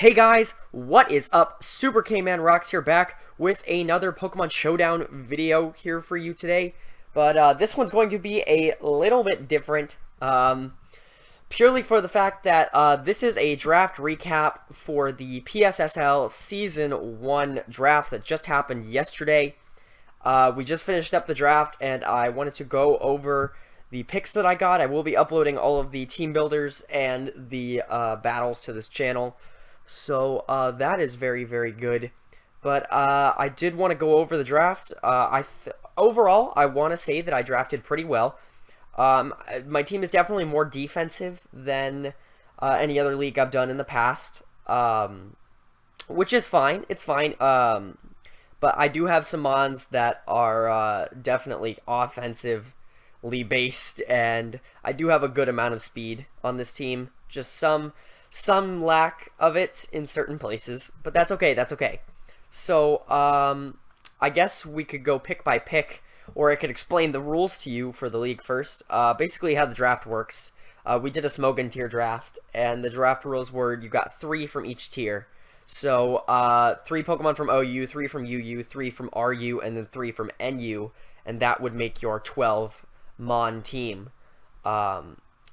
Hey guys, what is up? Super K-Man Rocks here, back with another Pokemon Showdown video here for you today. But this one's going to be a little bit different, purely for the fact that this is a draft recap for the PSSL Season 1 draft that just happened yesterday. We just finished up the draft, and I wanted to go over the picks that I got. I will be uploading all of the team builders and the battles to this channel. So that is very, very good. But I did want to go over the draft. Overall, I want to say that I drafted pretty well. My team is definitely more defensive than any other league I've done in the past, which is fine. It's fine. But I do have some mons that are definitely offensively based, and I do have a good amount of speed on this team. Just some lack of it in certain places, but that's okay. That's okay. So I guess we could go pick by pick, or I could explain the rules to you for the league first. Basically, how the draft works. We did a Smogon tier draft, and the draft rules were you got 3 from each tier. So 3 Pokemon from OU, 3 from UU, 3 from RU, and then 3 from NU, and that would make your 12 Mon team.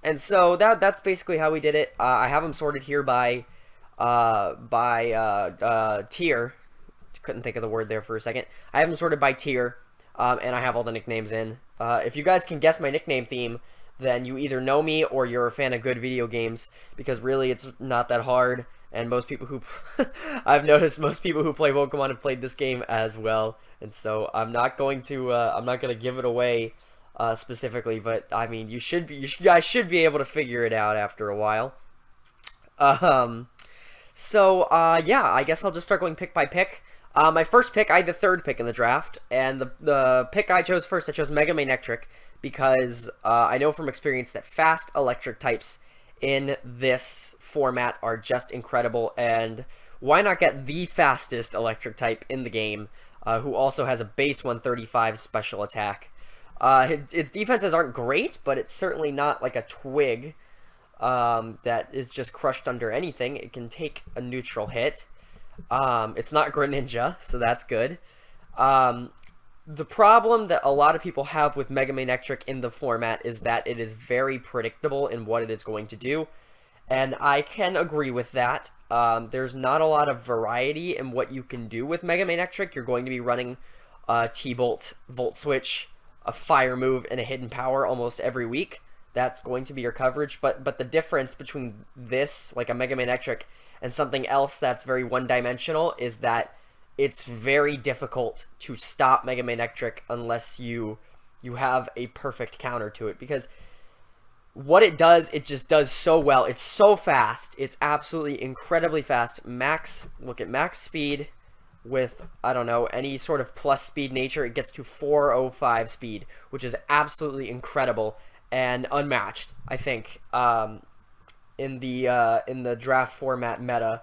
And so that's basically how we did it. I have them sorted here by tier. Couldn't think of the word there for a second. I have them sorted by tier, and I have all the nicknames in. If you guys can guess my nickname theme, then you either know me or you're a fan of good video games, because really it's not that hard. And most people who I've noticed most people who play Pokemon have played this game as well. And so I'm not going to give it away specifically, but I mean, you guys should be able to figure it out after a while. Yeah, I guess I'll just start going pick by pick. My first pick, I had the 3rd pick in the draft, and the pick I chose first, I chose Mega Manectric, because I know from experience that fast electric types in this format are just incredible, and why not get the fastest electric type in the game, who also has a base 135 special attack. Its defenses aren't great, but it's certainly not like a twig that is just crushed under anything. It can take a neutral hit. It's not Greninja, so that's good. The problem that a lot of people have with Mega Manectric in the format is that it is very predictable in what it is going to do, and I can agree with that. There's not a lot of variety in what you can do with Mega Manectric. You're going to be running T-Bolt, Volt Switch, a Fire move, and a Hidden Power almost every week. That's going to be your coverage, but the difference between this, like a Mega Manectric, and something else that's very one-dimensional is that it's very difficult to stop Mega Manectric unless you have a perfect counter to it, because what it does, it just does so well. It's so fast. It's absolutely incredibly fast. Look at max speed with, I don't know, any sort of plus speed nature. It gets to 405 speed, which is absolutely incredible and unmatched, I think, in the draft format meta,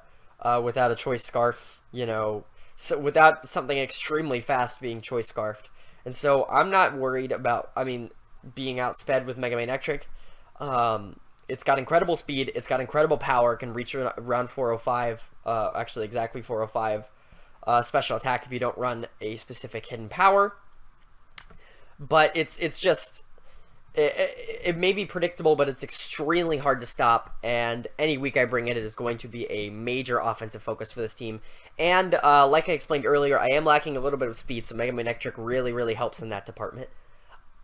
without a choice scarf, you know, so without something extremely fast being choice scarfed. And so I'm not worried about, being outsped with Mega Manectric. It's got incredible speed, it's got incredible power, can reach around 405, actually exactly 405 special attack if you don't run a specific hidden power. But it's just, it may be predictable, but it's extremely hard to stop, and any week I bring it is going to be a major offensive focus for this team. And like I explained earlier, I am lacking a little bit of speed, so Mega Manectric really, really helps in that department.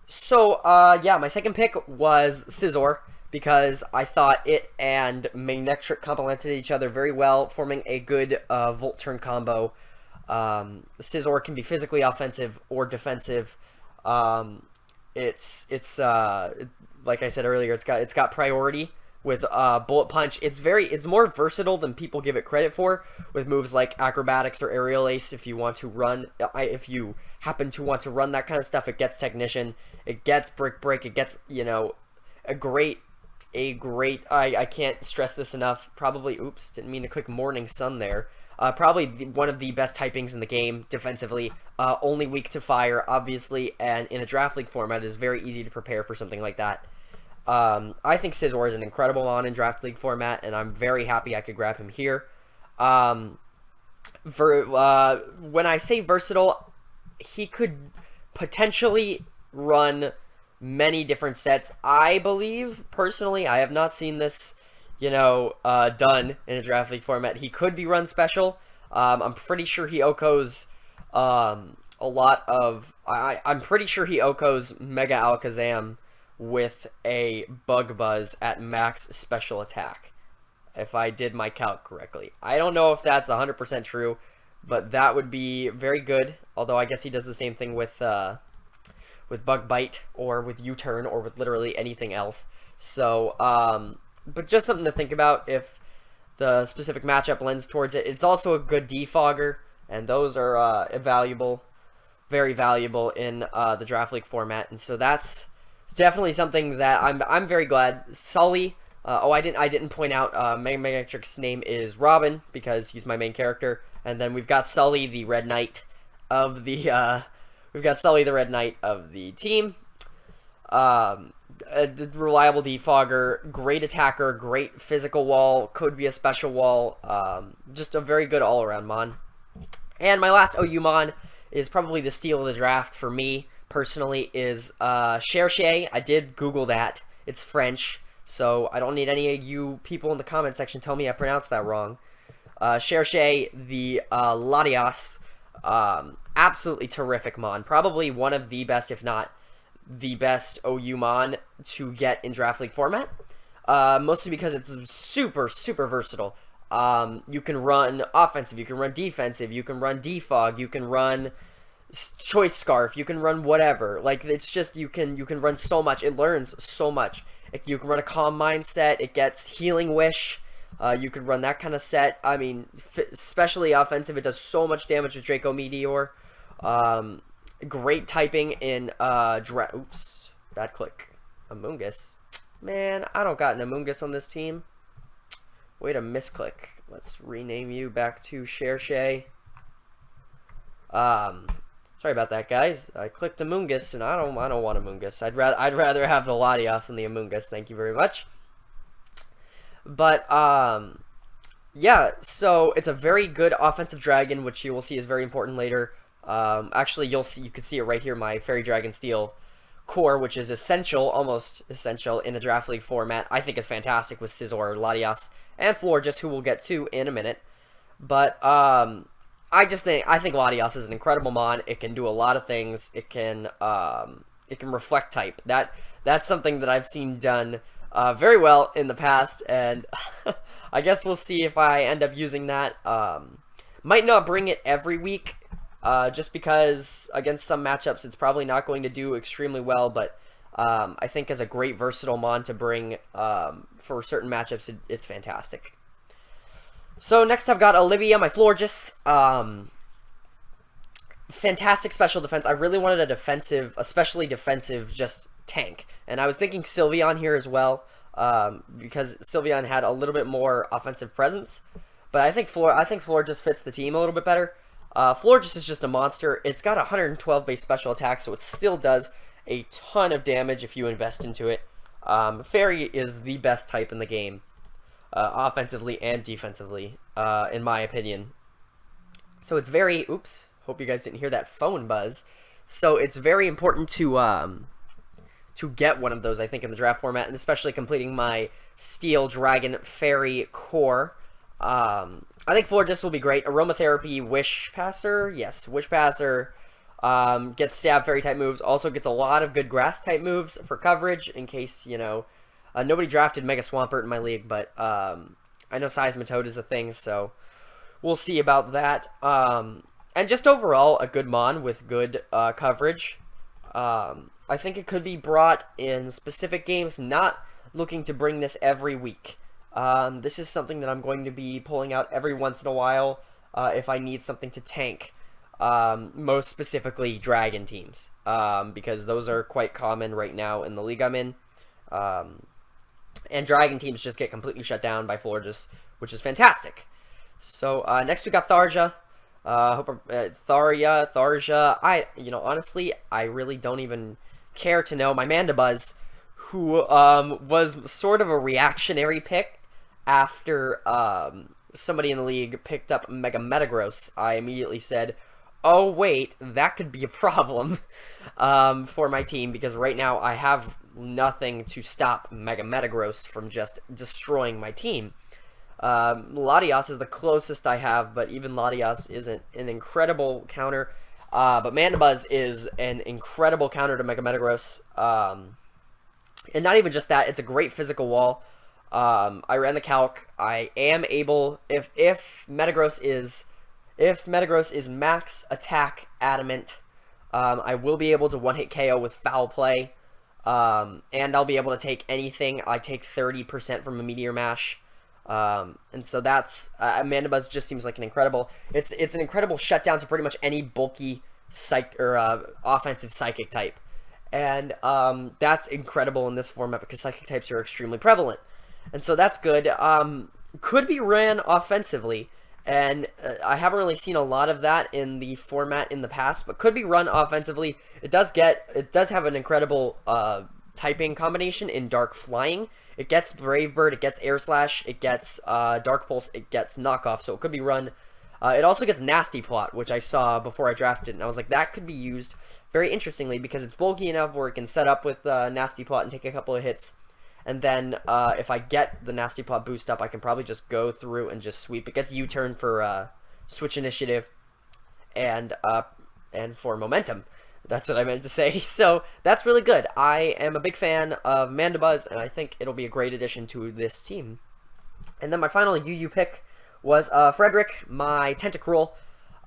So yeah, my second pick was Scizor, because I thought it and Manectric complemented each other very well, forming a good Volt Turn combo. Scizor can be physically offensive or defensive. It's like I said earlier, it's got priority with Bullet Punch. It's more versatile than people give it credit for, with moves like Acrobatics or Aerial Ace. If you want to run, if you happen to want to run that kind of stuff, it gets Technician, it gets Brick Break, it gets, you know, a great. I can't stress this enough. Probably, oops, didn't mean to click Morning Sun there. Probably one of the best typings in the game defensively. Only weak to fire, obviously, and in a draft league format, it is very easy to prepare for something like that. I think Scizor is an incredible mon in draft league format, and I'm very happy I could grab him here. When I say versatile, he could potentially run many different sets. I believe, personally, I have not seen this, done in a draft league format. He could be run special. I'm pretty sure he OHKOs a lot of... I'm pretty sure he OHKOs Mega Alakazam with a Bug Buzz at max special attack, if I did my calc correctly. I don't know if that's 100% true, but that would be very good. Although I guess he does the same thing with Bug Bite, or with U-Turn, or with literally anything else. So, but just something to think about if the specific matchup lends towards it. It's also a good defogger, and those are valuable, very valuable in the draft league format. And so that's definitely something that I'm very glad. Sully. I didn't point out Megatrix's name is Robin, because he's my main character, and then we've got Sully, the Red Knight of the team. A reliable defogger, great attacker, great physical wall, could be a special wall. Just a very good all-around mon. And my last OU mon is probably the steal of the draft for me personally, is Cherchez. I did Google that. It's French, so I don't need any of you people in the comment section tell me I pronounced that wrong. Cherchez, the Latias, absolutely terrific mon. Probably one of the best, if not the best OU mon to get in draft league format. Mostly because it's super, super versatile. You can run offensive, you can run defensive, you can run defog, you can run choice scarf, you can run whatever. Like, it's just, you can run so much. It learns so much. You can run a calm mindset. It gets healing wish. You could run that kind of set. I mean, especially offensive, it does so much damage with Draco Meteor. Great typing in oops, bad click. Amoonguss. Man, I don't got an Amoonguss on this team. Way to misclick. Let's rename you back to Cherchez. Sorry about that, guys. I clicked Amoonguss, and I don't want Amoonguss. I'd rather have the Latias than the Amoonguss. Thank you very much. But yeah. So it's a very good offensive dragon, which you will see is very important later. Actually, you could see it right here. My Fairy Dragon Steel core, which is essential, almost essential in a draft league format. I think is fantastic with Scizor, Latias, and Florges, who we'll get to in a minute. But I think Latias is an incredible mon. It can do a lot of things. It can reflect type. That's something that I've seen done very well in the past, and I guess we'll see if I end up using that. Might not bring it every week, just because against some matchups it's probably not going to do extremely well, but I think as a great versatile mon to bring for certain matchups, it's fantastic. So next I've got Olivia, my Florges. Fantastic special defense. I really wanted a defensive, especially defensive, just tank. And I was thinking Sylveon here as well, because Sylveon had a little bit more offensive presence. But I think Florges fits the team a little bit better. Florges is just a monster. It's got 112 base special attack, so it still does a ton of damage if you invest into it. Fairy is the best type in the game, offensively and defensively, in my opinion. So it's very... Oops. Hope you guys didn't hear that phone buzz. So it's very important to get one of those, I think, in the draft format, and especially completing my Steel Dragon Fairy core. I think Florges will be great. Aromatherapy, Wish Passer. Yes, Wish Passer. Gets Stab Fairy type moves. Also gets a lot of good Grass type moves for coverage, in case, nobody drafted Mega Swampert in my league, but I know Seismitoad is a thing, so we'll see about that. And just overall, a good mon with good coverage. I think it could be brought in specific games, not looking to bring this every week. This is something that I'm going to be pulling out every once in a while if I need something to tank. Most specifically, Dragon teams. Because those are quite common right now in the league I'm in. And Dragon teams just get completely shut down by Florges, which is fantastic. So, next we got Tharja. Tharja. Honestly, I really don't even care to know. My Mandibuzz, who was sort of a reactionary pick after somebody in the league picked up Mega Metagross, I immediately said, oh wait, that could be a problem for my team, because right now I have nothing to stop Mega Metagross from just destroying my team. Latias is the closest I have, but even Latias isn't an incredible counter. But Mandibuzz is an incredible counter to Mega Metagross. And not even just that, it's a great physical wall. I ran the calc. I am able, if Metagross is max attack adamant, I will be able to one-hit KO with Foul Play. And I'll be able to take anything. I take 30% from a Meteor Mash. And so that's Mandibuzz just seems like an incredible. It's an incredible shutdown to pretty much any bulky offensive psychic type, and that's incredible in this format because psychic types are extremely prevalent, and so that's good. Could be ran offensively, and I haven't really seen a lot of that in the format in the past, but could be run offensively. It does have an incredible typing combination in Dark Flying. It gets Brave Bird, it gets Air Slash, it gets Dark Pulse, it gets Knockoff, so it could be run. It also gets Nasty Plot, which I saw before I drafted, and I was like, that could be used very interestingly because it's bulky enough where it can set up with Nasty Plot and take a couple of hits. And then if I get the Nasty Plot boost up, I can probably just go through and just sweep. It gets U-turn for Switch Initiative and for Momentum. That's what I meant to say. So that's really good. I am a big fan of Mandibuzz, and I think it'll be a great addition to this team. And then my final UU pick was Frederick, my Tentacruel.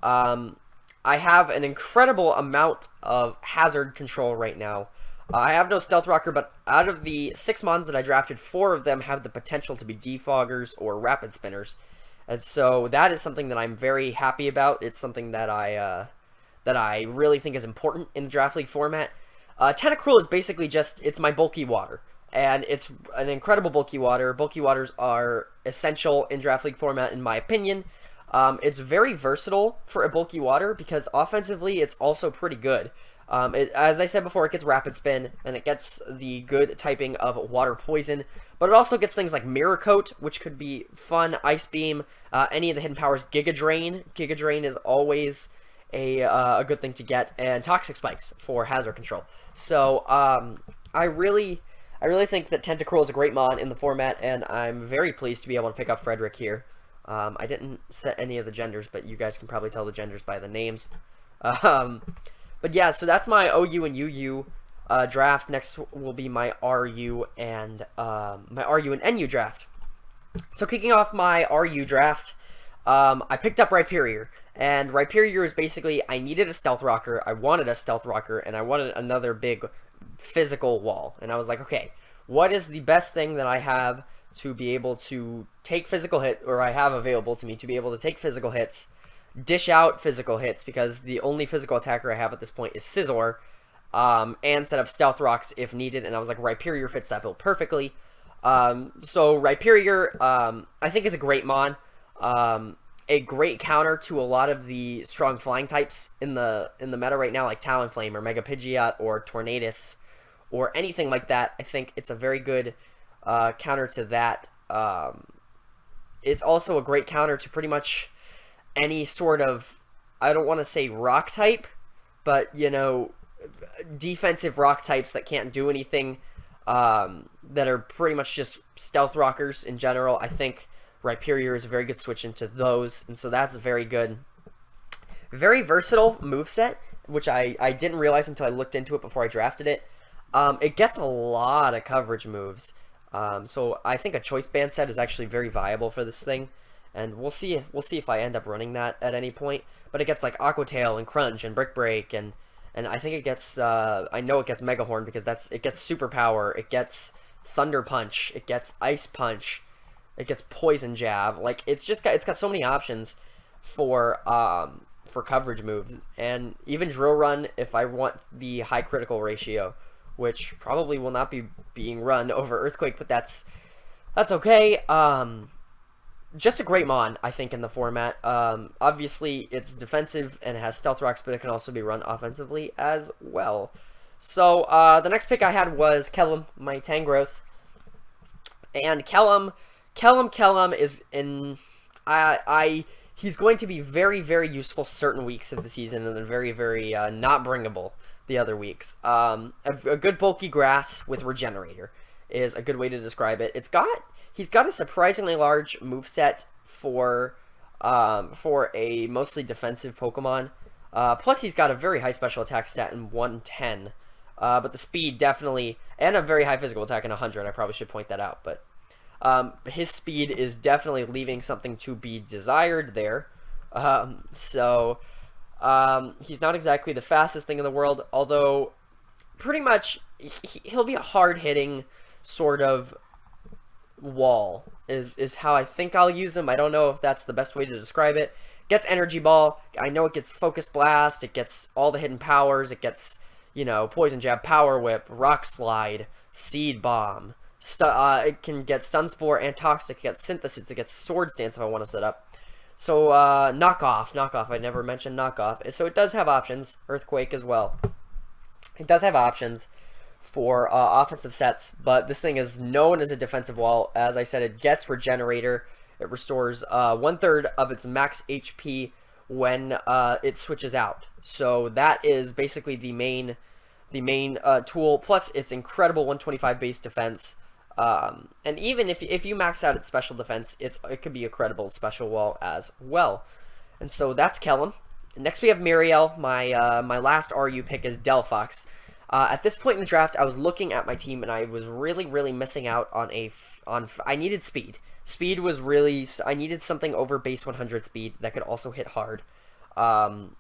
I have an incredible amount of hazard control right now. I have no Stealth Rocker, but out of the 6 mons that I drafted, 4 of them have the potential to be Defoggers or Rapid Spinners. And so that is something that I'm very happy about. It's something that I really think is important in the Draft League format. Tentacruel is basically it's my bulky water. And it's an incredible bulky water. Bulky waters are essential in Draft League format, in my opinion. It's very versatile for a bulky water because offensively it's also pretty good. As I said before, it gets Rapid Spin, and it gets the good typing of Water Poison, but it also gets things like Mirror Coat, which could be fun, Ice Beam, any of the hidden powers, Giga Drain. Giga Drain is always a good thing to get, and Toxic Spikes for hazard control. So I really think that Tentacruel is a great mon in the format, and I'm very pleased to be able to pick up Frederick here. I didn't set any of the genders, but you guys can probably tell the genders by the names. But yeah, so that's my OU and UU draft. Next will be my RU and NU draft. So kicking off my RU draft, I picked up Rhyperior. And Rhyperior is basically, I needed a Stealth Rocker, I wanted a Stealth Rocker, and I wanted another big physical wall. And I was like, okay, what is the best thing that I have to be able to take physical hit, or I have available to me to be able to take physical hits, dish out physical hits, because the only physical attacker I have at this point is Scizor, and set up Stealth Rocks if needed, and I was like, Rhyperior fits that build perfectly. So Rhyperior, I think is a great mon, a great counter to a lot of the strong flying types in the meta right now, like Talonflame or Mega Pidgeot or Tornadus or anything like that. I think it's a very good counter to that. It's also a great counter to pretty much any sort of, I don't want to say rock type, but, you know, defensive rock types that can't do anything, that are pretty much just stealth rockers in general. I think Rhyperior is a very good switch into those, and so that's very good. Very versatile moveset, which I didn't realize until I looked into it before I drafted it. It gets a lot of coverage moves. So I think a choice band set is actually very viable for this thing, and we'll see if I end up running that at any point. But it gets like Aqua Tail and Crunch and Brick Break, and I think it gets I know it gets Mega Horn because it gets Superpower, it gets Thunder Punch, it gets Ice Punch, it gets Poison Jab. Like it's got so many options for coverage moves, and even Drill Run if I want the high critical ratio, which probably will not be being run over Earthquake, but that's okay. Just a great mon, I think, in the format. Obviously, it's defensive and it has Stealth Rocks, but it can also be run offensively as well. So, the next pick I had was Kellum, my Tangrowth. And Kellum is in... He's going to be very, very useful certain weeks of the season, and then very, very not bringable the other weeks. A good bulky grass with Regenerator is a good way to describe it. He's got a surprisingly large moveset for a mostly defensive Pokemon. Plus, he's got a very high special attack stat in 110. But the speed definitely, and a very high physical attack in 100. I probably should point that out, but his speed is definitely leaving something to be desired there. He's not exactly the fastest thing in the world, although pretty much he'll be a hard-hitting sort of wall is how I think I'll use him. I don't know if that's the best way to describe it. Gets Energy Ball. I know it gets Focus Blast. It gets all the hidden powers. It gets, you know, Poison Jab, Power Whip, Rock Slide, Seed Bomb. It can get Stun Spore and Toxic. It gets Synthesis. It gets Swords Dance if I want to set up. So, Knockoff. I never mentioned Knockoff. So it does have options. Earthquake as well. It does have options for offensive sets, but this thing is known as a defensive wall. As I said, it gets Regenerator. It restores 1/3 of its max HP when it switches out. So that is basically the main tool. Plus, its incredible 125 base defense. And even if you max out its special defense, it could be a credible special wall as well. And so that's Kellum. Next we have Miriel. My last RU pick is Delphox. At this point in the draft, I was looking at my team and I was really missing out on I needed speed. Speed was really, I needed something over base 100 speed that could also hit hard. And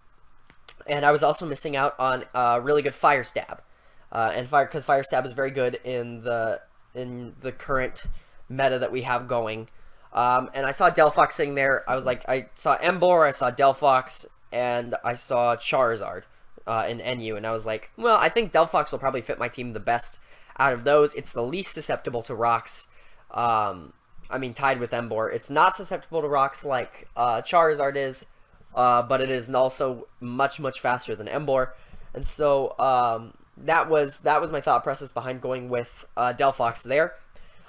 I was also missing out on really good Fire Stab. Because Fire Stab is very good in the current meta that we have going. And I saw Delphox sitting there. I was like, I saw Emboar, I saw Delphox, and I saw Charizard in NU. And I was like, well, I think Delphox will probably fit my team the best out of those. It's the least susceptible to rocks. Tied with Emboar. It's not susceptible to rocks like Charizard is, but it is also much faster than Emboar. And so that was my thought process behind going with Delphox there.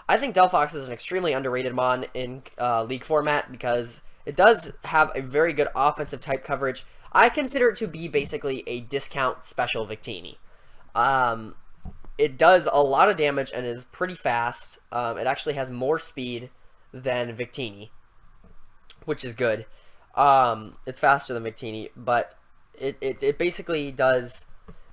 I think Delphox is an extremely underrated mon in League format because it does have a very good offensive type coverage. I consider it to be basically a discount special Victini. It does a lot of damage and is pretty fast. It actually has more speed than Victini, which is good. It's faster than Victini, but it basically does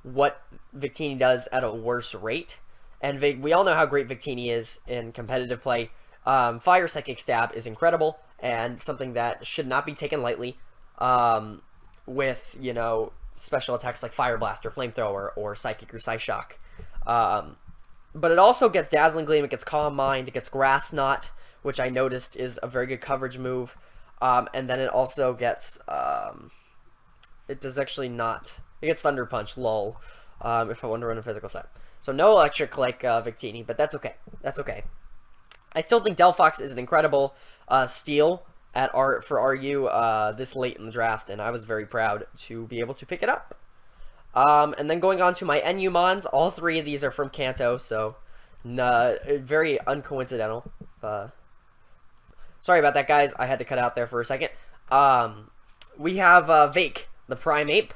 what Victini does at a worse rate. And we all know how great Victini is in competitive play. Fire Psychic Stab is incredible and something that should not be taken lightly. With, you know, special attacks like Fire Blast or Flamethrower or Psychic or Psyshock. But it also gets Dazzling Gleam, it gets Calm Mind, it gets Grass Knot, which I noticed is a very good coverage move. And then it also gets, it does actually not, it gets Thunder Punch, lol, if I want to run a physical set. So no electric like Victini, but that's okay. That's okay. I still think Delphox is an incredible steal for RU this late in the draft, and I was very proud to be able to pick it up. And then going on to my NU Mons, all three of these are from Kanto, so very uncoincidental. Sorry about that, guys. I had to cut out there for a second. We have Vake, the Prime Ape,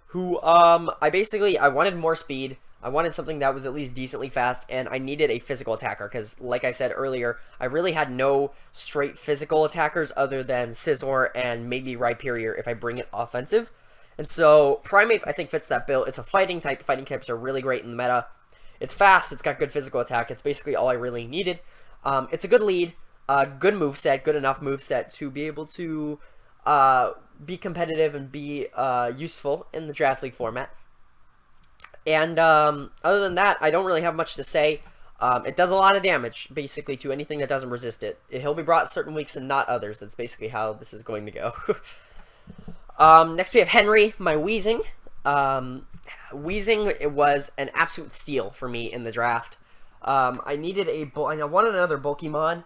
who I wanted more speed. I wanted something that was at least decently fast, and I needed a physical attacker, because, like I said earlier, I really had no straight physical attackers other than Scizor and maybe Rhyperior if I bring it offensive. And so, Primeape, I think, fits that bill. It's a fighting type. Fighting types are really great in the meta. It's fast. It's got good physical attack. It's basically all I really needed. It's a good lead, good moveset, good enough moveset to be able to be competitive and be useful in the Draft League format. And other than that, I don't really have much to say. It does a lot of damage, basically, to anything that doesn't resist it. He'll be brought certain weeks and not others. That's basically how this is going to go. Next we have Henry, my Weezing. Weezing, it was an absolute steal for me in the draft. I wanted another Pokemon,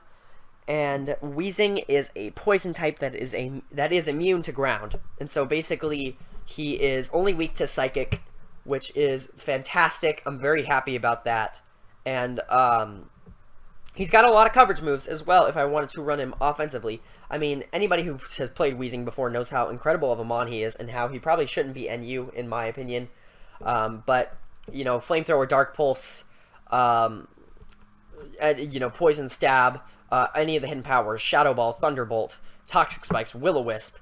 and Weezing is a poison type that is immune to ground. And so basically, he is only weak to Psychic, which is fantastic. I'm very happy about that. And he's got a lot of coverage moves as well if I wanted to run him offensively. I mean, anybody who has played Weezing before knows how incredible of a mon he is, and how he probably shouldn't be NU, in my opinion. But, you know, Flamethrower, Dark Pulse, you know, Poison Stab, any of the hidden powers, Shadow Ball, Thunderbolt, Toxic Spikes, Will-O-Wisp,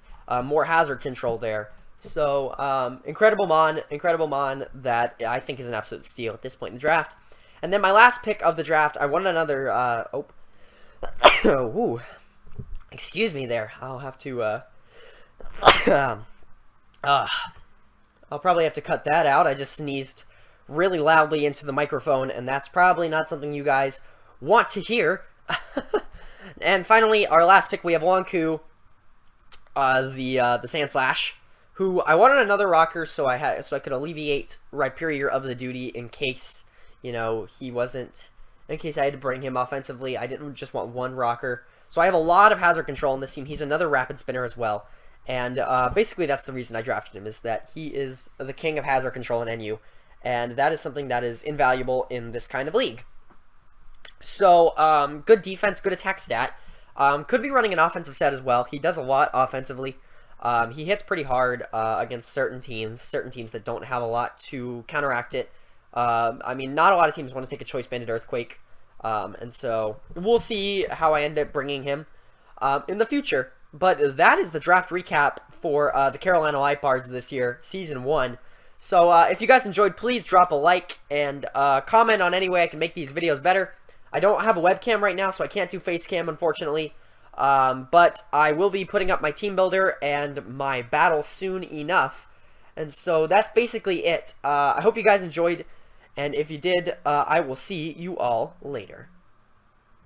more hazard control there. So, incredible mon that I think is an absolute steal at this point in the draft. And then my last pick of the draft, I wanted another, ooh, excuse me there. I'll have to, I'll probably have to cut that out. I just sneezed really loudly into the microphone, and that's probably not something you guys want to hear. And finally, our last pick, we have Wonku, the Sandslash, who I wanted another rocker so I could alleviate Rhyperior of the duty in case, you know, in case I had to bring him offensively. I didn't just want one rocker. So I have a lot of hazard control in this team. He's another rapid spinner as well. And basically that's the reason I drafted him, is that he is the king of hazard control in NU. And that is something that is invaluable in this kind of league. So, good defense, good attack stat. Could be running an offensive stat as well. He does a lot offensively. He hits pretty hard against certain teams that don't have a lot to counteract it. I mean, not a lot of teams want to take a Choice Banded Earthquake. And so, we'll see how I end up bringing him in the future. But that is the draft recap for the Carolina Liepards this year, Season 1. So, if you guys enjoyed, please drop a like and comment on any way I can make these videos better. I don't have a webcam right now, so I can't do face cam, unfortunately. But I will be putting up my team builder and my battle soon enough. And so that's basically it. I hope you guys enjoyed, and if you did, I will see you all later.